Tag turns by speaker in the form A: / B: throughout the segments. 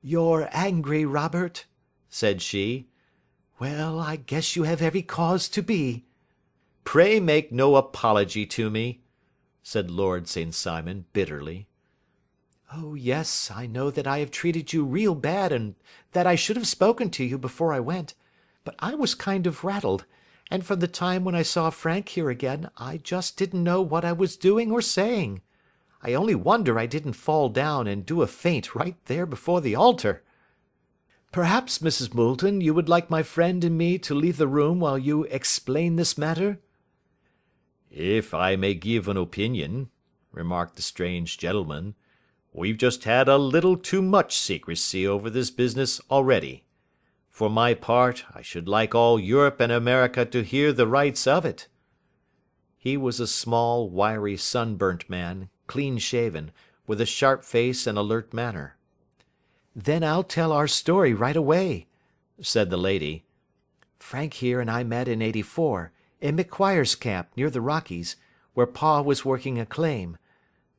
A: "You're angry, Robert," said she. "Well, I guess you have every cause to be." "Pray make no apology to me," said Lord St. Simon, bitterly. "Oh, yes, I know that I have treated you real bad and that I should have spoken to you before I went, but I was kind of rattled, and from the time when I saw Frank here again, I just didn't know what I was doing or saying. I only wonder I didn't fall down and do a faint right there before the altar. Perhaps, Mrs. Moulton, you would like my friend and me to leave the room while you explain this matter?"
B: "If I may give an opinion," remarked the strange gentleman, "we've just had a little too much secrecy over this business already. For my part, I should like all Europe and America to hear the rights of it." He was a small, wiry, sunburnt man, clean-shaven, with a sharp face and alert manner. "Then I'll tell our story right away," said the lady. "Frank here and I met in '84, in McQuire's camp, near the Rockies, where Pa was working a claim.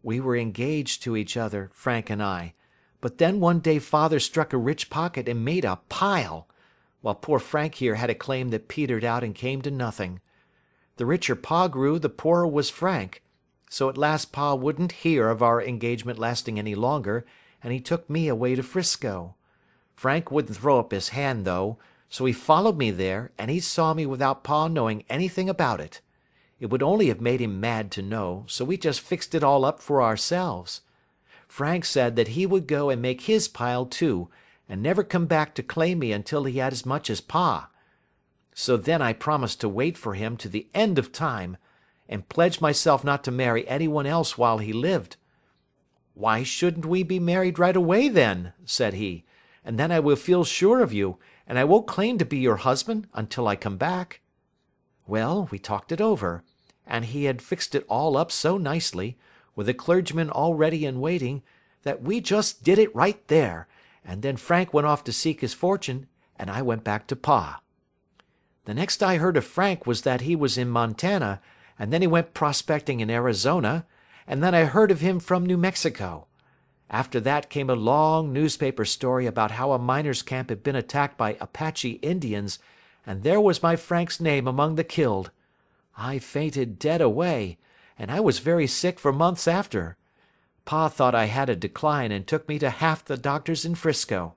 B: We were engaged to each other, Frank and I, but then one day Father struck a rich pocket and made a pile, while poor Frank here had a claim that petered out and came to nothing. The richer Pa grew, the poorer was Frank, so at last Pa wouldn't hear of our engagement lasting any longer, and he took me away to Frisco. Frank wouldn't throw up his hand, though, so he followed me there, and he saw me without Pa knowing anything about it. It would only have made him mad to know, so we just fixed it all up for ourselves. Frank said that he would go and make his pile too, and never come back to claim me until he had as much as Pa. So then I promised to wait for him to the end of time, and pledged myself not to marry anyone else while he lived. 'Why shouldn't we be married right away then?' said he, 'and then I will feel sure of you, and I won't claim to be your husband until I come back.' Well, we talked it over, and he had fixed it all up so nicely, with a clergyman all ready and waiting, that we just did it right there, and then Frank went off to seek his fortune, and I went back to Pa. The next I heard of Frank was that he was in Montana, and then he went prospecting in Arizona, and then I heard of him from New Mexico. After that came a long newspaper story about how a miners' camp had been attacked by Apache Indians, and there was my Frank's name among the killed. I fainted dead away, and I was very sick for months after. Pa thought I had a decline and took me to half the doctors in Frisco.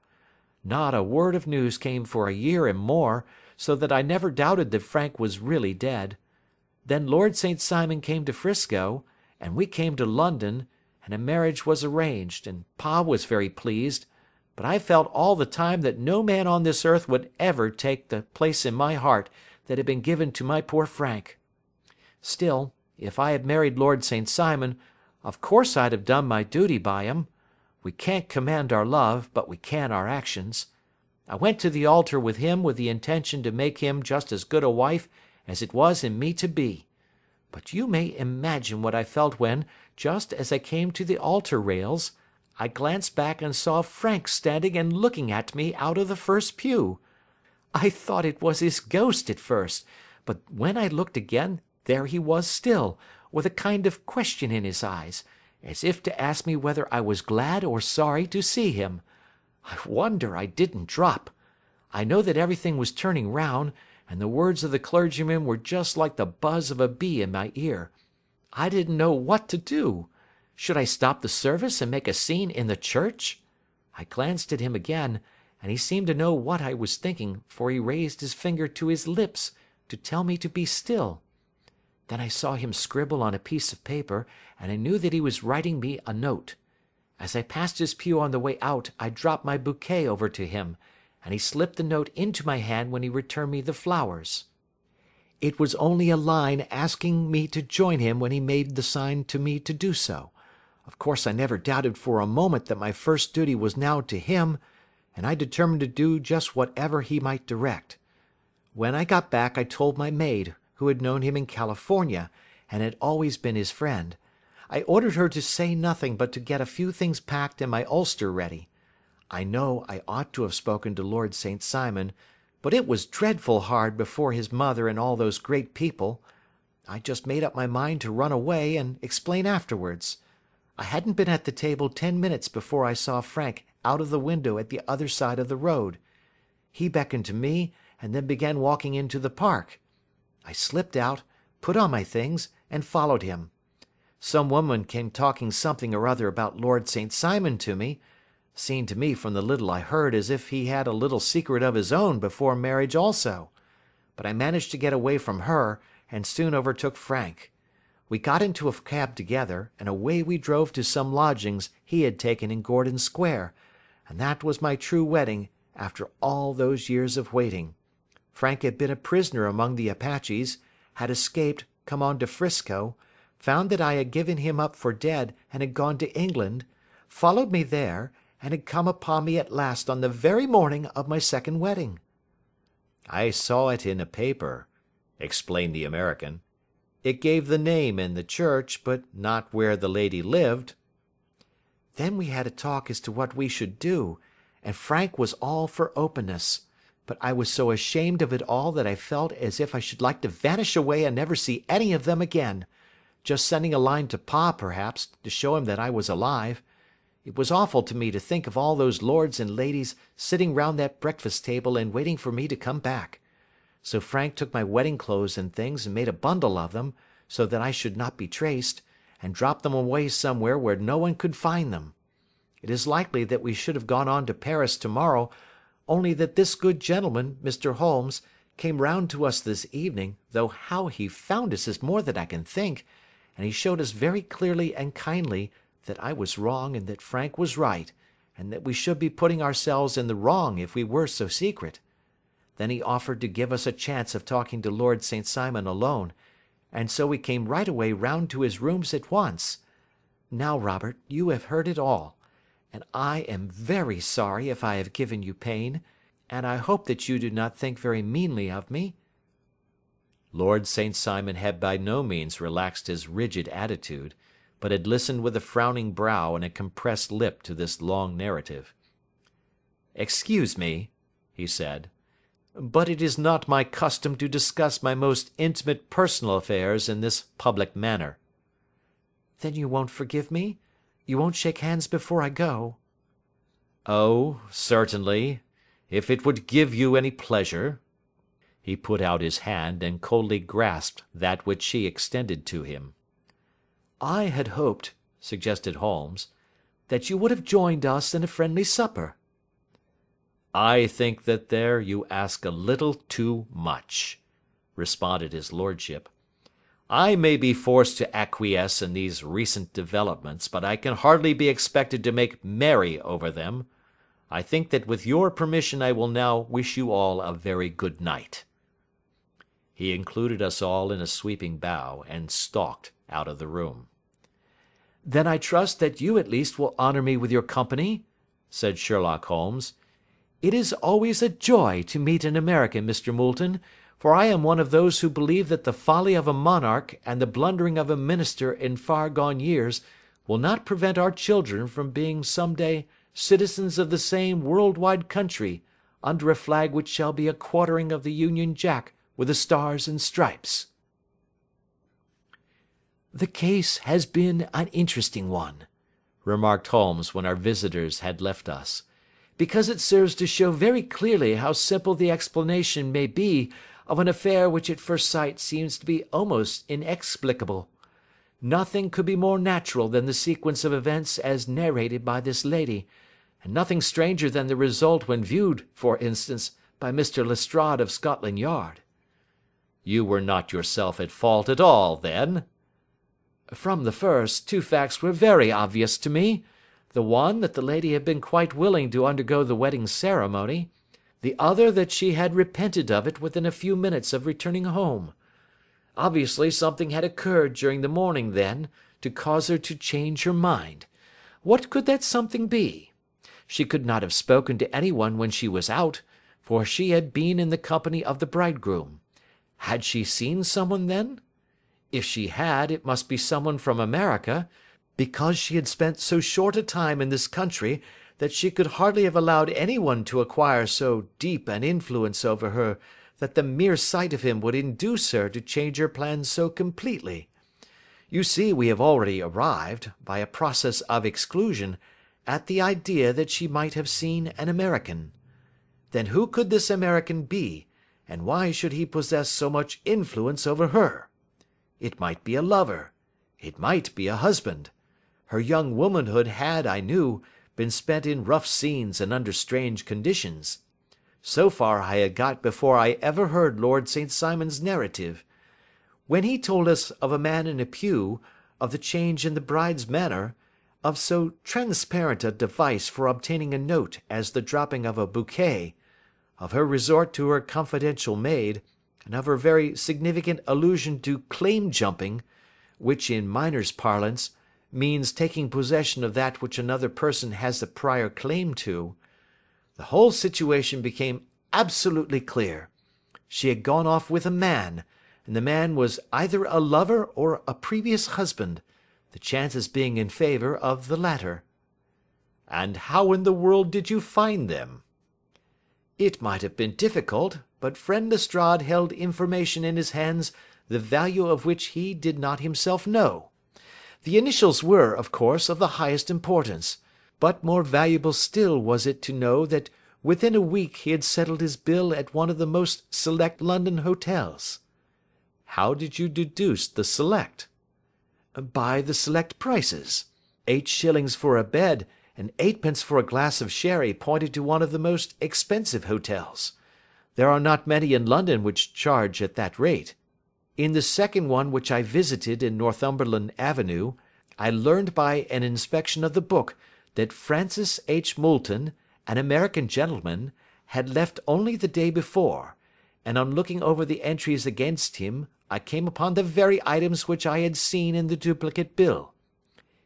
B: Not a word of news came for a year and more, so that I never doubted that Frank was really dead. Then Lord St. Simon came to Frisco, and we came to London, and a marriage was arranged, and Pa was very pleased, but I felt all the time that no man on this earth would ever take the place in my heart that had been given to my poor Frank. Still, if I had married Lord St. Simon, of course I'd have done my duty by him. We can't command our love, but we can our actions. I went to the altar with him with the intention to make him just as good a wife as it was in me to be. But you may imagine what I felt when, just as I came to the altar rails, I glanced back and saw Frank standing and looking at me out of the first pew. I thought it was his ghost at first, but when I looked again, there he was still, with a kind of question in his eyes, as if to ask me whether I was glad or sorry to see him. I wonder I didn't drop. I know that everything was turning round, and the words of the clergyman were just like the buzz of a bee in my ear. I didn't know what to do. Should I stop the service and make a scene in the church? I glanced at him again, and he seemed to know what I was thinking, for he raised his finger to his lips to tell me to be still. Then I saw him scribble on a piece of paper, and I knew that he was writing me a note. As I passed his pew on the way out, I dropped my bouquet over to him, and he slipped the note into my hand when he returned me the flowers. It was only a line asking me to join him when he made the sign to me to do so. Of course I never doubted for a moment that my first duty was now to him, and I determined to do just whatever he might direct. When I got back I told my maid, who had known him in California, and had always been his friend. I ordered her to say nothing but to get a few things packed and my ulster ready. I know I ought to have spoken to Lord St. Simon, but it was dreadful hard before his mother and all those great people. I just made up my mind to run away and explain afterwards. I hadn't been at the table 10 minutes before I saw Frank
A: out of the window at the other side of the road. He beckoned to me, and then began walking into the park. I slipped out, put on my things, and followed him. Some woman came talking something or other about Lord St. Simon to me, seemed to me from the little I heard as if he had a little secret of his own before marriage also. But I managed to get away from her, and soon overtook Frank. We got into a cab together, and away we drove to some lodgings he had taken in Gordon Square, and that was my true wedding after all those years of waiting. Frank had been a prisoner among the Apaches, had escaped, come on to 'Frisco, found that I had given him up for dead and had gone to England, followed me there, and had come upon me at last on the very morning of my second wedding.
B: I saw it in a paper, explained the American. It gave the name in the church, but not where the lady lived.
A: Then we had a talk as to what we should do, and Frank was all for openness, but I was so ashamed of it all that I felt as if I should like to vanish away and never see any of them again, just sending a line to Pa, perhaps, to show him that I was alive. It was awful to me to think of all those lords and ladies sitting round that breakfast table and waiting for me to come back. So Frank took my wedding clothes and things and made a bundle of them, so that I should not be traced, and dropped them away somewhere where no one could find them. It is likely that we should have gone on to Paris tomorrow, only that this good gentleman, Mr. Holmes, came round to us this evening, though how he found us is more than I can think, and he showed us very clearly and kindly that I was wrong and that Frank was right, and that we should be putting ourselves in the wrong if we were so secret. Then he offered to give us a chance of talking to Lord St. Simon alone, and so we came right away round to his rooms at once. Now, Robert, you have heard it all, and I am very sorry if I have given you pain, and I hope that you do not think very meanly of me."
B: Lord St. Simon had by no means relaxed his rigid attitude, but had listened with a frowning brow and a compressed lip to this long narrative. "Excuse me," he said, "but it is not my custom to discuss my most intimate personal affairs in this public manner."
A: "Then you won't forgive me? You won't shake hands before I go?"
B: "Oh, certainly, if it would give you any pleasure." He put out his hand and coldly grasped that which she extended to him.
A: "I had hoped," suggested Holmes, "that you would have joined us in a friendly supper."
B: "I think that there you ask a little too much," responded his lordship. "I may be forced to acquiesce in these recent developments, but I can hardly be expected to make merry over them. I think that with your permission I will now wish you all a very good night." He included us all in a sweeping bow, and stalked out of the room.
A: "Then I trust that you at least will honour me with your company," said Sherlock Holmes. "It is always a joy to meet an American, Mr. Moulton, for I am one of those who believe that the folly of a monarch and the blundering of a minister in far gone years will not prevent our children from being some day citizens of the same world-wide country under a flag which shall be a quartering of the Union Jack with the stars and stripes." "The case has been an interesting one," remarked Holmes when our visitors had left us, "because it serves to show very clearly how simple the explanation may be of an affair which at first sight seems to be almost inexplicable. Nothing could be more natural than the sequence of events as narrated by this lady, and nothing stranger than the result when viewed, for instance, by Mr. Lestrade of Scotland Yard."
B: "You were not yourself at fault at all, then?"
A: "From the first, two facts were very obvious to me. The one, that the lady had been quite willing to undergo the wedding ceremony. The other, that she had repented of it within a few minutes of returning home. Obviously something had occurred during the morning, then, to cause her to change her mind. What could that something be? She could not have spoken to anyone when she was out, for she had been in the company of the bridegroom. Had she seen someone then? If she had, it must be someone from America, because she had spent so short a time in this country that she could hardly have allowed anyone to acquire so deep an influence over her that the mere sight of him would induce her to change her plans so completely. You see, we have already arrived, by a process of exclusion, at the idea that she might have seen an American. Then who could this American be, and why should he possess so much influence over her? It might be a lover. It might be a husband. Her young womanhood had, I knew, been spent in rough scenes and under strange conditions. So far I had got before I ever heard Lord St. Simon's narrative. When he told us of a man in a pew, of the change in the bride's manner, of so transparent a device for obtaining a note as the dropping of a bouquet, of her resort to her confidential maid, and of her very significant allusion to claim-jumping, which in miners' parlance means taking possession of that which another person has a prior claim to, the whole situation became absolutely clear. She had gone off with a man, and the man was either a lover or a previous husband, the chances being in favour of the latter.
B: And how in the world did you find them?
A: It might have been difficult, but friend Lestrade held information in his hands the value of which he did not himself know. The initials were, of course, of the highest importance, but more valuable still was it to know that within a week he had settled his bill at one of the most select London hotels.
B: How did you deduce the select?
A: By the select prices. 8 shillings for a bed and 8 pence for a glass of sherry pointed to one of the most expensive hotels. There are not many in London which charge at that rate. In the second one which I visited in Northumberland Avenue, I learned by an inspection of the book that Francis H. Moulton, an American gentleman, had left only the day before, and on looking over the entries against him, I came upon the very items which I had seen in the duplicate bill.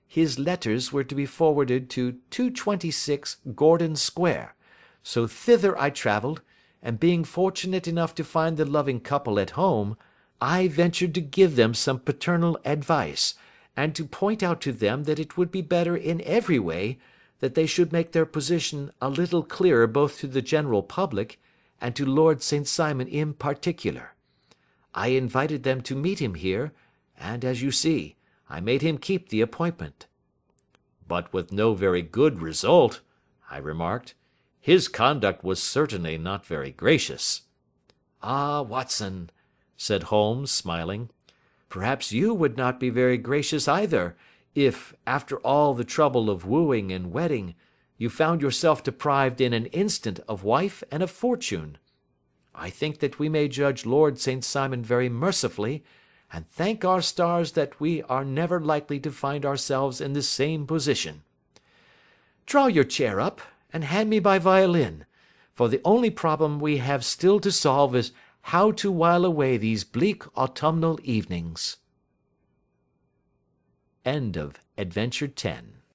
A: His letters were to be forwarded to 226 Gordon Square, so thither I travelled, and being fortunate enough to find the loving couple at home, I ventured to give them some paternal advice, and to point out to them that it would be better in every way that they should make their position a little clearer both to the general public and to Lord St. Simon in particular. I invited them to meet him here, and, as you see, I made him keep the appointment.
B: But with no very good result, I remarked. His conduct was certainly not very gracious.
A: Ah, Watson, said Holmes, smiling, perhaps you would not be very gracious either, if, after all the trouble of wooing and wedding, you found yourself deprived in an instant of wife and of fortune. I think that we may judge Lord St. Simon very mercifully, and thank our stars that we are never likely to find ourselves in the same position. Draw your chair up, and hand me my violin, for the only problem we have still to solve is how to while away these bleak autumnal evenings.
B: End of Adventure 10.